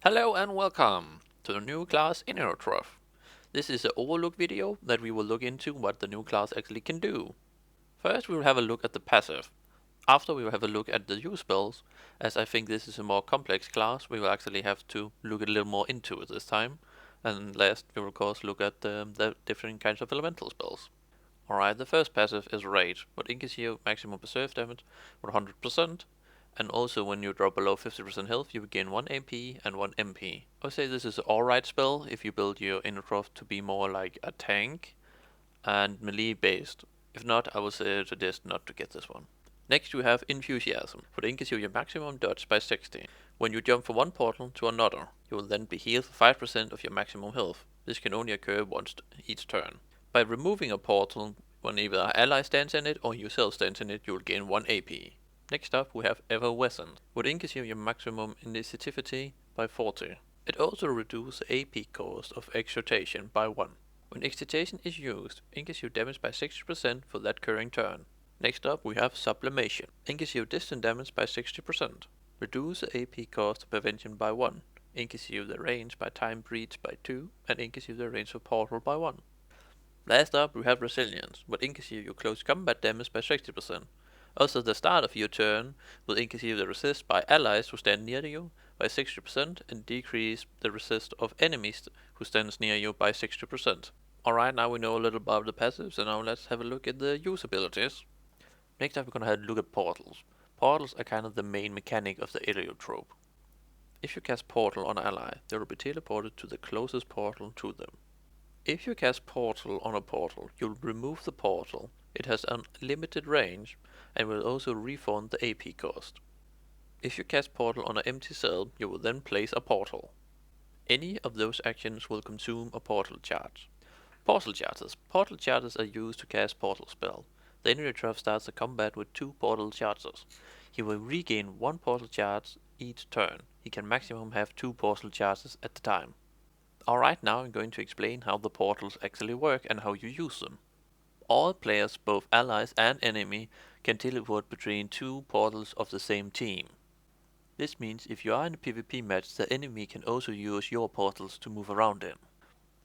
Hello and welcome to the new class Eliotrope. This is an Overlook video that we will look into what the new class actually can do. First we will have a look at the passive. After we will have a look at the use spells, as I think this is a more complex class, we will actually have to look a little more into it this time. And last we will of course look at the different kinds of elemental spells. Alright, the first passive is Rage, what increases your maximum preserve damage with 100%. And also when you drop below 50% health, you gain 1 AP and 1 MP. I would say this is an alright spell if you build your Eliotrope to be more like a tank and melee based. If not, I would suggest not to get this one. Next you have Enthusiasm, for increases your maximum dodge by 60. When you jump from one portal to another, you will then be healed for 5% of your maximum health. This can only occur once each turn. By removing a portal, when either an ally stands in it or yourself stands in it, you will gain 1 AP. Next up we have Effervescent, would increase your maximum initiativity by 40. It also reduces the AP cost of exhortation by 1. When exhortation is used, increase your damage by 60% for that current turn. Next up we have Sublimation, increase your distant damage by 60%. Reduce the AP cost of prevention by 1. Increase the range by time breach by 2, and increase the range of portal by 1. Last up we have Resilience, would increase your close combat damage by 60%. Also, the start of your turn will increase the resist by allies who stand near you by 60% and decrease the resist of enemies who stands near you by 60%. Alright, now we know a little about the passives, and now let's have a look at the use abilities. Next up we're gonna have a look at portals. Portals are kind of the main mechanic of the Eliotrope. If you cast Portal on an ally, they will be teleported to the closest portal to them. If you cast Portal on a portal, you'll remove the portal. It has unlimited range and will also refund the AP cost. If you cast Portal on an empty cell, you will then place a portal. Any of those actions will consume a portal charge. Portal charges. Portal charges are used to cast portal spell. The Eliotrope starts the combat with 2 portal charges. He will regain 1 portal charge each turn. He can maximum have 2 portal charges at a time. Alright, now I'm going to explain how the portals actually work and how you use them. All players, both allies and enemy, can teleport between 2 portals of the same team. This means if you are in a PvP match, the enemy can also use your portals to move around in.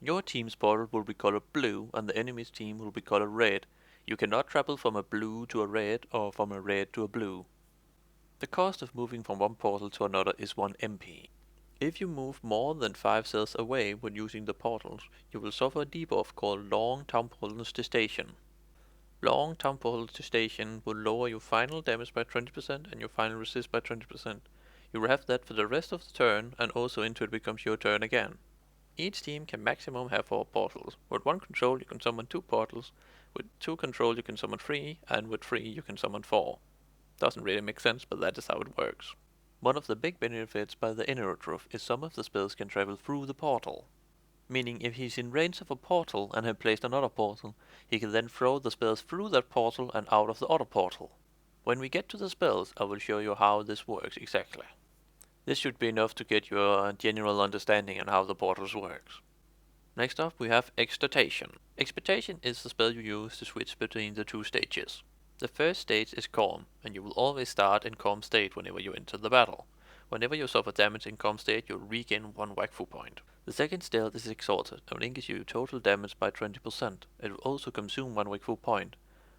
Your team's portal will be colored blue and the enemy's team will be colored red. You cannot travel from a blue to a red or from a red to a blue. The cost of moving from one portal to another is 1 MP. If you move more than 5 cells away when using the portals, you will suffer a debuff called Long Time Portals to Station. Long Time Portals to Station will lower your final damage by 20% and your final resist by 20%. You will have that for the rest of the turn and also until it becomes your turn again. Each team can maximum have 4 portals. With 1 control you can summon 2 portals, with 2 control you can summon 3, and with 3 you can summon 4. Doesn't really make sense, but that is how it works. One of the big benefits by the Eliotrope is some of the spells can travel through the portal. Meaning if he's in range of a portal and have placed another portal, he can then throw the spells through that portal and out of the other portal. When we get to the spells, I will show you how this works exactly. This should be enough to get your general understanding on how the portals works. Next up we have Exhortation. Exhortation is the spell you use to switch between the 2 stages. The first stage is Calm, and you will always start in Calm state whenever you enter the battle. Whenever you suffer damage in Calm state, you'll regain 1 Wakfu point. The second stage is Exalted, and will increase your total damage by 20%. It will also consume 1 Wakfu point.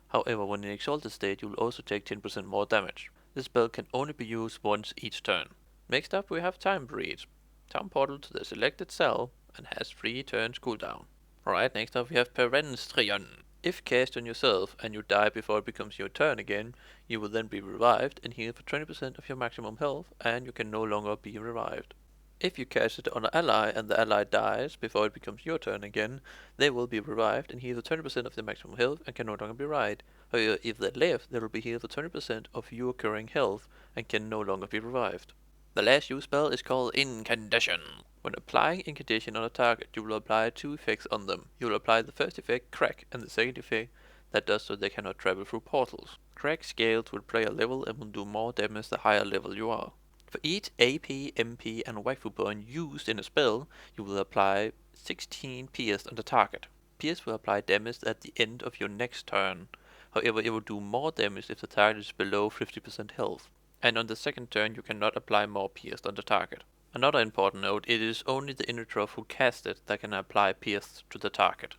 However, when in Exalted state, you will also take 10% more damage. This spell can only be used once each turn. Next up we have Time Breach. Time portal to the selected cell and has 3 turns cooldown. Alright, next up we have Perenstrian. If cast on yourself and you die before it becomes your turn again, you will then be revived and healed for 20% of your maximum health, and you can no longer be revived. If you cast it on an ally and the ally dies before it becomes your turn again, they will be revived and healed for 20% of their maximum health and can no longer be revived. However, if they live, they will be healed for 20% of your current health and can no longer be revived. The last use spell is called Incubation. When applying Incubation on a target, you will apply 2 effects on them. You will apply the first effect, Crack, and the second effect that does so they cannot travel through portals. Crack scales with player level and will do more damage the higher level you are. For each AP, MP, and Wakfu point used in a spell, you will apply 16 Pierce on the target. Pierce will apply damage at the end of your next turn. However, it will do more damage if the target is below 50% health. And on the second turn you cannot apply more Pierce on the target. Another important note, it is only the Eliotrope who cast it that can apply Pierce to the target.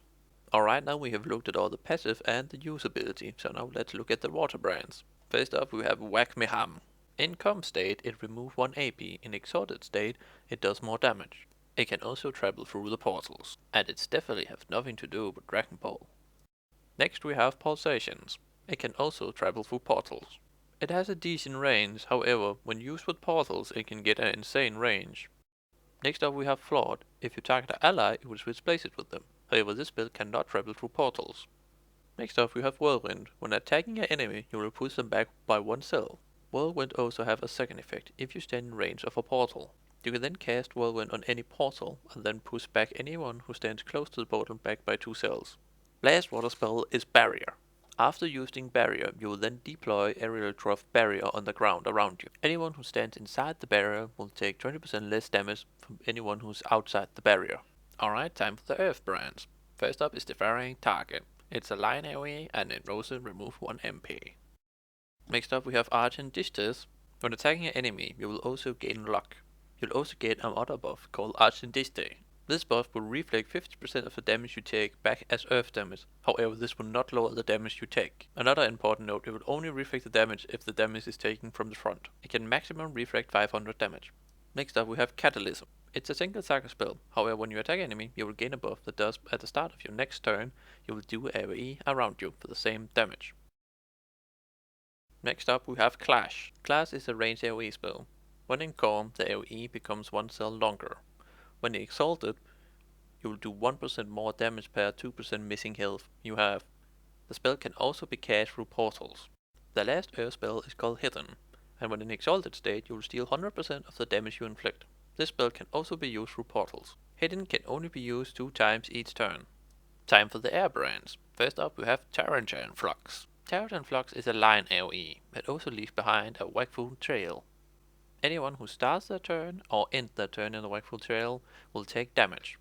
Alright, now we have looked at all the passive and the usability, so now let's look at the water brands. First up we have Whack Me Ham. In calm state it removes 1 AP, in exalted state it does more damage. It can also travel through the portals, and it's definitely have nothing to do with Dragon Ball. Next we have Pulsations. It can also travel through portals. It has a decent range, however, when used with portals it can get an insane range. Next up we have Flawed. If you target an ally, it will switch places with them. However, this build cannot travel through portals. Next up we have Whirlwind. When attacking an enemy, you will push them back by 1 cell. Whirlwind also have a second effect if you stand in range of a portal. You can then cast Whirlwind on any portal and then push back anyone who stands close to the portal back by 2 cells. Last water spell is Barrier. After using Barrier, you will then deploy Eliotrope Barrier on the ground around you. Anyone who stands inside the barrier will take 20% less damage from anyone who's outside the barrier. Alright, time for the Earth brands. First up is the Varying Target. It's a line AoE and it also removes 1 MP. Next up we have Argent Distance. When attacking an enemy, you will also gain luck. You'll also get another buff called Argent Distance. This buff will reflect 50% of the damage you take back as earth damage, however this will not lower the damage you take. Another important note, it will only reflect the damage if the damage is taken from the front. It can maximum reflect 500 damage. Next up we have Catalysm. It's a single target spell, however when you attack an enemy you will gain a buff that does at the start of your next turn you will do AoE around you for the same damage. Next up we have Classe. Classe is a ranged AoE spell. When in calm the AoE becomes 1 cell longer. When exalted, you will do 1% more damage per 2% missing health you have. The spell can also be cast through portals. The last Earth spell is called Hidden, and when in exalted state you will steal 100% of the damage you inflict. This spell can also be used through portals. Hidden can only be used 2 times each turn. Time for the air brands. First up we have Tarantine Flux. Tarantine Flux is a line AoE, that also leaves behind a Wakfu trail. Anyone who starts their turn or ends their turn in the Wakfu trail will take damage.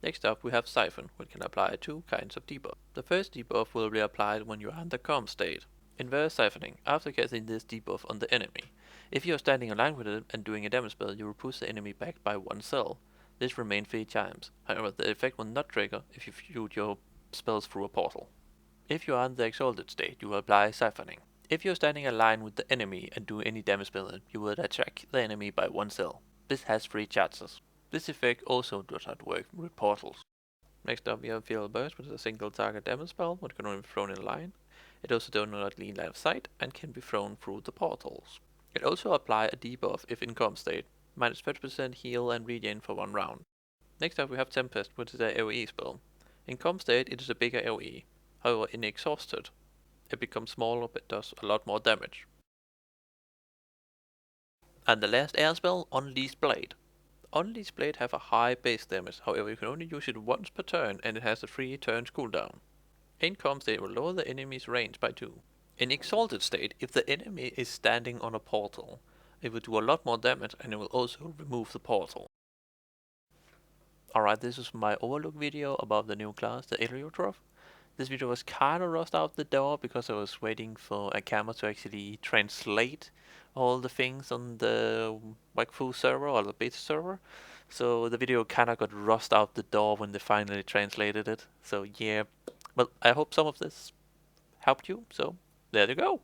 Next up we have Siphon, which can apply 2 kinds of debuff. The first debuff will be applied when you are in the calm state. Inverse Siphoning, after casting this debuff on the enemy. If you are standing in line with it and doing a damage spell, you will push the enemy back by 1 cell. This remains 3 times, however the effect will not trigger if you shoot your spells through a portal. If you are in the exalted state, you will apply Siphoning. If you are standing in line with the enemy and do any damage spell, you will attack the enemy by 1 cell. This has 3 chances. This effect also does not work with portals. Next up we have Feral Burst, which is a single target damage spell, which can only be thrown in line. It also does not leave line of sight and can be thrown through the portals. It also applies a debuff if in calm state, minus 30% heal and regen for 1 round. Next up we have Tempest, which is a AoE spell. In calm state it is a bigger AoE, however in exhausted it becomes smaller but does a lot more damage. And the last air spell, Unleashed Blade. Unleashed Blade have a high base damage, however you can only use it once per turn and it has a 3 turns cooldown. In calm state it will lower the enemy's range by 2. In exalted state, if the enemy is standing on a portal, it will do a lot more damage and it will also remove the portal. Alright, this is my Overlook video about the new class, the Eliotrope. This video was kinda rushed out the door because I was waiting for a camera to actually translate all the things on the Wakfu server or the beta server. So the video kinda got rushed out the door when they finally translated it. So yeah, well I hope some of this helped you, so there you go.